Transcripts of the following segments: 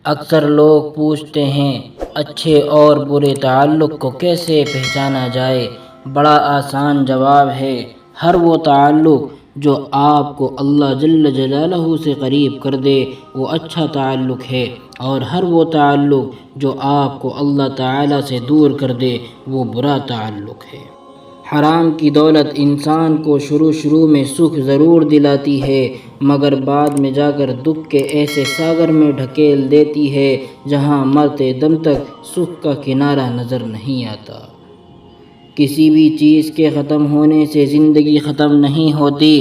اکثر لوگ پوچھتے ہیں اچھے اور برے تعلق کو کیسے پہچانا جائے؟ بڑا آسان جواب ہے، ہر وہ تعلق جو آپ کو اللہ جل جلالہ سے قریب کر دے وہ اچھا تعلق ہے، اور ہر وہ تعلق جو آپ کو اللہ تعالی سے دور کر دے وہ برا تعلق ہے۔ حرام کی دولت انسان کو شروع میں سکھ ضرور دلاتی ہے، مگر بعد میں جا کر دکھ کے ایسے ساگر میں ڈھکیل دیتی ہے جہاں مرتے دم تک سکھ کا کنارہ نظر نہیں آتا۔ کسی بھی چیز کے ختم ہونے سے زندگی ختم نہیں ہوتی۔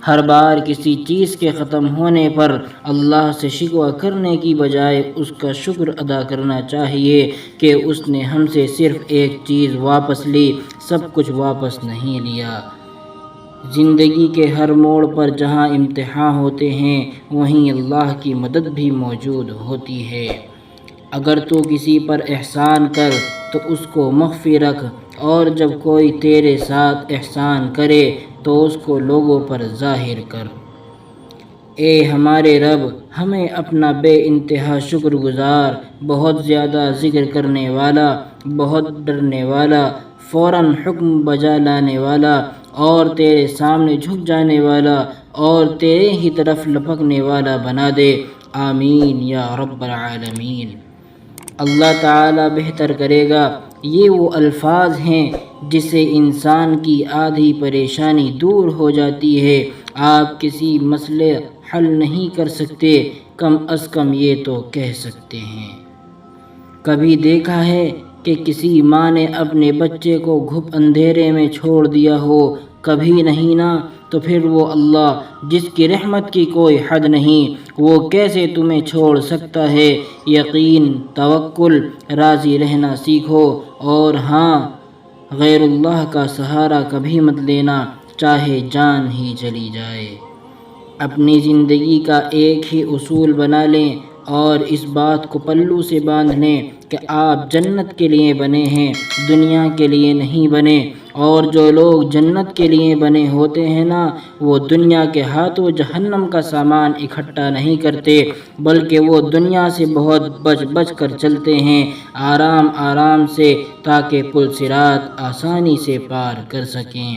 ہر بار کسی چیز کے ختم ہونے پر اللہ سے شکوہ کرنے کی بجائے اس کا شکر ادا کرنا چاہیے کہ اس نے ہم سے صرف ایک چیز واپس لی، سب کچھ واپس نہیں لیا۔ زندگی کے ہر موڑ پر جہاں امتحان ہوتے ہیں وہیں اللہ کی مدد بھی موجود ہوتی ہے۔ اگر تو کسی پر احسان کر تو اس کو مخفی رکھ، اور جب کوئی تیرے ساتھ احسان کرے تو اس کو لوگوں پر ظاہر کر۔ اے ہمارے رب، ہمیں اپنا بے انتہا شکر گزار، بہت زیادہ ذکر کرنے والا، بہت ڈرنے والا، فوراً حکم بجا لانے والا، اور تیرے سامنے جھک جانے والا اور تیرے ہی طرف لپکنے والا بنا دے، آمین یا رب العالمین۔ اللہ تعالی بہتر کرے گا، یہ وہ الفاظ ہیں جس سے انسان کی آدھی پریشانی دور ہو جاتی ہے۔ آپ کسی مسئلے حل نہیں کر سکتے، کم از کم یہ تو کہہ سکتے ہیں۔ کبھی دیکھا ہے کہ کسی ماں نے اپنے بچے کو گھپ اندھیرے میں چھوڑ دیا ہو؟ کبھی نہیں نا۔ تو پھر وہ اللہ جس کی رحمت کی کوئی حد نہیں، وہ کیسے تمہیں چھوڑ سکتا ہے؟ یقین، توکل، راضی رہنا سیکھو، اور ہاں، غیر اللہ کا سہارا کبھی مت لینا، چاہے جان ہی چلی جائے۔ اپنی زندگی کا ایک ہی اصول بنا لیں اور اس بات کو پلو سے باندھ لیں کہ آپ جنت کے لیے بنے ہیں، دنیا کے لیے نہیں بنے۔ اور جو لوگ جنت کے لیے بنے ہوتے ہیں نا، وہ دنیا کے ہاتھوں جہنم کا سامان اکٹھا نہیں کرتے، بلکہ وہ دنیا سے بہت بچ بچ کر چلتے ہیں، آرام آرام سے، تاکہ پل صراط آسانی سے پار کر سکیں۔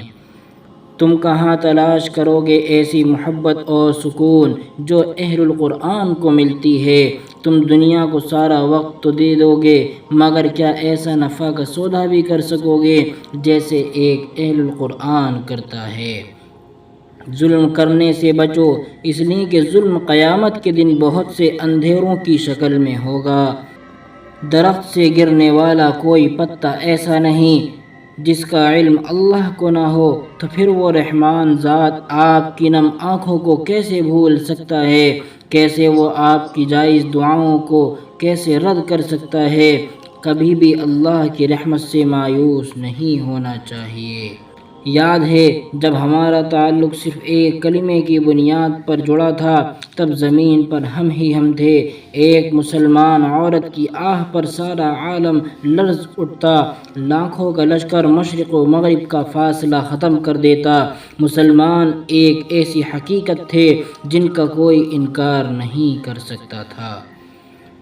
تم کہاں تلاش کرو گے ایسی محبت اور سکون جو اہل القرآن کو ملتی ہے؟ تم دنیا کو سارا وقت تو دے دو گے، مگر کیا ایسا نفع کا سودا بھی کر سکو گے جیسے ایک اہل القرآن کرتا ہے؟ ظلم کرنے سے بچو، اس لیے کہ ظلم قیامت کے دن بہت سے اندھیروں کی شکل میں ہوگا۔ درخت سے گرنے والا کوئی پتا ایسا نہیں جس کا علم اللہ کو نہ ہو، تو پھر وہ رحمان ذات آپ کی نم آنکھوں کو کیسے بھول سکتا ہے؟ کیسے وہ آپ کی جائز دعاؤں کو کیسے رد کر سکتا ہے؟ کبھی بھی اللہ کی رحمت سے مایوس نہیں ہونا چاہیے۔ یاد ہے جب ہمارا تعلق صرف ایک کلمے کی بنیاد پر جڑا تھا، تب زمین پر ہم ہی ہم تھے۔ ایک مسلمان عورت کی آہ پر سارا عالم لرز اٹھتا، لاکھوں کا لشکر مشرق و مغرب کا فاصلہ ختم کر دیتا۔ مسلمان ایک ایسی حقیقت تھے جن کا کوئی انکار نہیں کر سکتا تھا۔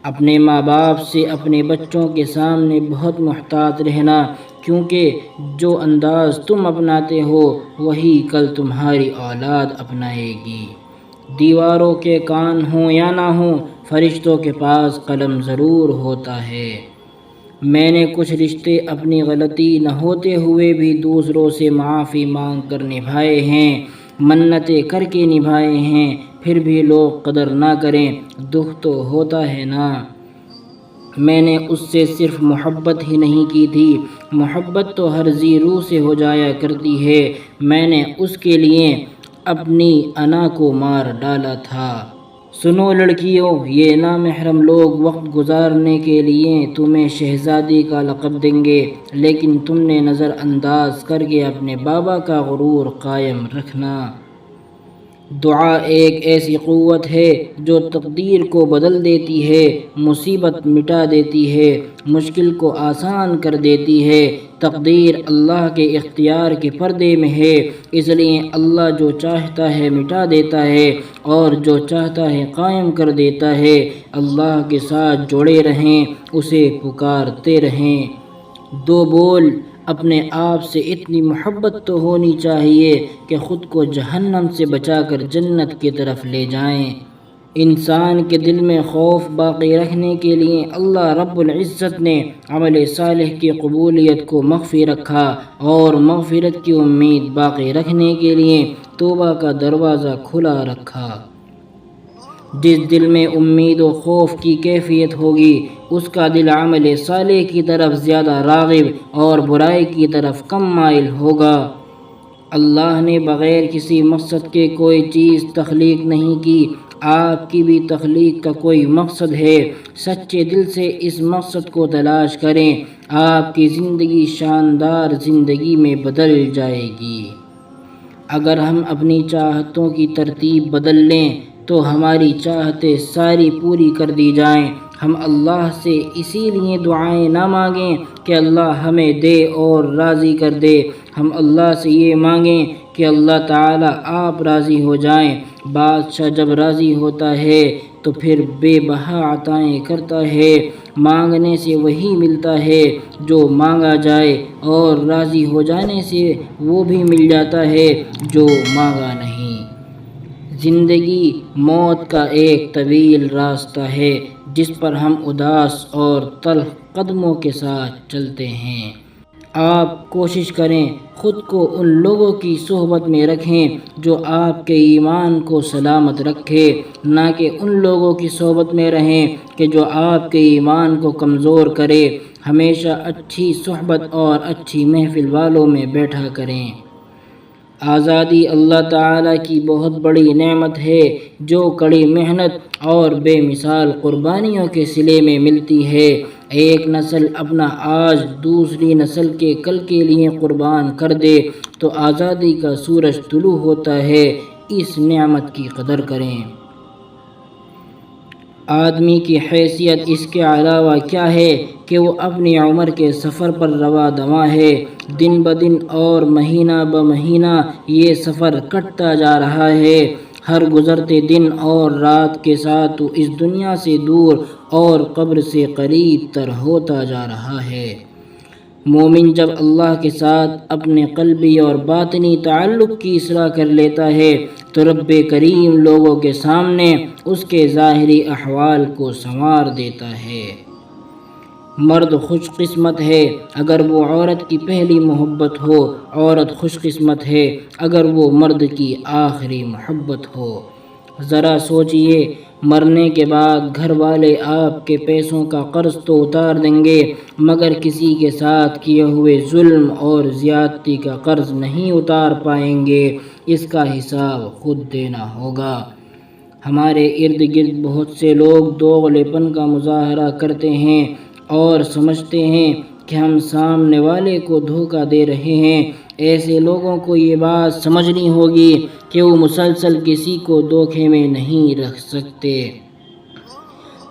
اپنے ماں باپ سے اپنے بچوں کے سامنے بہت محتاط رہنا، کیونکہ جو انداز تم اپناتے ہو وہی کل تمہاری اولاد اپنائے گی۔ دیواروں کے کان ہوں یا نہ ہوں، فرشتوں کے پاس قلم ضرور ہوتا ہے۔ میں نے کچھ رشتے اپنی غلطی نہ ہوتے ہوئے بھی دوسروں سے معافی مانگ کر نبھائے ہیں، منتیں کر کے نبھائے ہیں، پھر بھی لوگ قدر نہ کریں، دکھ تو ہوتا ہے نا۔ میں نے اس سے صرف محبت ہی نہیں کی تھی، محبت تو ہر ذی روح سے ہو جایا کرتی ہے۔ میں نے اس کے لیے اپنی انا کو مار ڈالا تھا۔ سنو لڑکیوں، یہ نامحرم لوگ وقت گزارنے کے لیے تمہیں شہزادی کا لقب دیں گے، لیکن تم نے نظر انداز کر کے اپنے بابا کا غرور قائم رکھنا۔ دعا ایک ایسی قوت ہے جو تقدیر کو بدل دیتی ہے، مصیبت مٹا دیتی ہے، مشکل کو آسان کر دیتی ہے۔ تقدیر اللہ کے اختیار کے پردے میں ہے، اس لیے اللہ جو چاہتا ہے مٹا دیتا ہے اور جو چاہتا ہے قائم کر دیتا ہے۔ اللہ کے ساتھ جڑے رہیں، اسے پکارتے رہیں۔ دو بول اپنے آپ سے اتنی محبت تو ہونی چاہیے کہ خود کو جہنم سے بچا کر جنت کی طرف لے جائیں۔ انسان کے دل میں خوف باقی رکھنے کے لیے اللہ رب العزت نے عمل صالح کی قبولیت کو مخفی رکھا، اور مغفرت کی امید باقی رکھنے کے لیے توبہ کا دروازہ کھلا رکھا۔ جس دل میں امید و خوف کی کیفیت ہوگی، اس کا دل عمل صالح کی طرف زیادہ راغب اور برائی کی طرف کم مائل ہوگا۔ اللہ نے بغیر کسی مقصد کے کوئی چیز تخلیق نہیں کی، آپ کی بھی تخلیق کا کوئی مقصد ہے۔ سچے دل سے اس مقصد کو تلاش کریں، آپ کی زندگی شاندار زندگی میں بدل جائے گی۔ اگر ہم اپنی چاہتوں کی ترتیب بدل لیں تو ہماری چاہتیں ساری پوری کر دی جائیں۔ ہم اللہ سے اسی لیے دعائیں نہ مانگیں کہ اللہ ہمیں دے اور راضی کر دے، ہم اللہ سے یہ مانگیں کہ اللہ تعالیٰ آپ راضی ہو جائیں۔ بادشاہ جب راضی ہوتا ہے تو پھر بے بہا عطائیں کرتا ہے، مانگنے سے وہی ملتا ہے جو مانگا جائے، اور راضی ہو جانے سے وہ بھی مل جاتا ہے جو مانگا نہیں۔ زندگی موت کا ایک طویل راستہ ہے جس پر ہم اداس اور تلخ قدموں کے ساتھ چلتے ہیں۔ آپ کوشش کریں خود کو ان لوگوں کی صحبت میں رکھیں جو آپ کے ایمان کو سلامت رکھے، نہ کہ ان لوگوں کی صحبت میں رہیں کہ جو آپ کے ایمان کو کمزور کرے۔ ہمیشہ اچھی صحبت اور اچھی محفل والوں میں بیٹھا کریں۔ آزادی اللہ تعالیٰ کی بہت بڑی نعمت ہے جو کڑی محنت اور بے مثال قربانیوں کے صلے میں ملتی ہے۔ ایک نسل اپنا آج دوسری نسل کے کل کے لیے قربان کر دے تو آزادی کا سورج طلوع ہوتا ہے۔ اس نعمت کی قدر کریں۔ آدمی کی حیثیت اس کے علاوہ کیا ہے کہ وہ اپنی عمر کے سفر پر رواں دواں ہے۔ دن بدن اور مہینہ بمہینہ یہ سفر کٹتا جا رہا ہے۔ ہر گزرتے دن اور رات کے ساتھ وہ اس دنیا سے دور اور قبر سے قریب تر ہوتا جا رہا ہے۔ مومن جب اللہ کے ساتھ اپنے قلبی اور باطنی تعلق کی اصلاح کر لیتا ہے تو رب کریم لوگوں کے سامنے اس کے ظاہری احوال کو سنوار دیتا ہے۔ مرد خوش قسمت ہے اگر وہ عورت کی پہلی محبت ہو، عورت خوش قسمت ہے اگر وہ مرد کی آخری محبت ہو۔ ذرا سوچئے، مرنے کے بعد گھر والے آپ کے پیسوں کا قرض تو اتار دیں گے مگر کسی کے ساتھ کیے ہوئے ظلم اور زیادتی کا قرض نہیں اتار پائیں گے، اس کا حساب خود دینا ہوگا۔ ہمارے ارد گرد بہت سے لوگ دوغلے پن کا مظاہرہ کرتے ہیں اور سمجھتے ہیں کہ ہم سامنے والے کو دھوکہ دے رہے ہیں۔ ایسے لوگوں کو یہ بات سمجھنی ہوگی کہ وہ مسلسل کسی کو دھوکے میں نہیں رکھ سکتے۔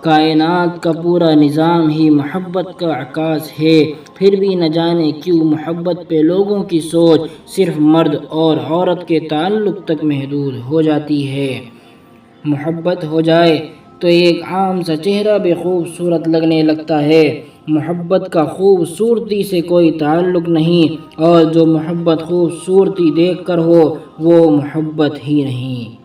کائنات کا پورا نظام ہی محبت کا عکاس ہے، پھر بھی نہ جانے کیوں محبت پہ لوگوں کی سوچ صرف مرد اور عورت کے تعلق تک محدود ہو جاتی ہے۔ محبت ہو جائے تو ایک عام سا چہرہ بھی خوبصورت لگنے لگتا ہے۔ محبت کا خوبصورتی سے کوئی تعلق نہیں، اور جو محبت خوبصورتی دیکھ کر ہو وہ محبت ہی نہیں۔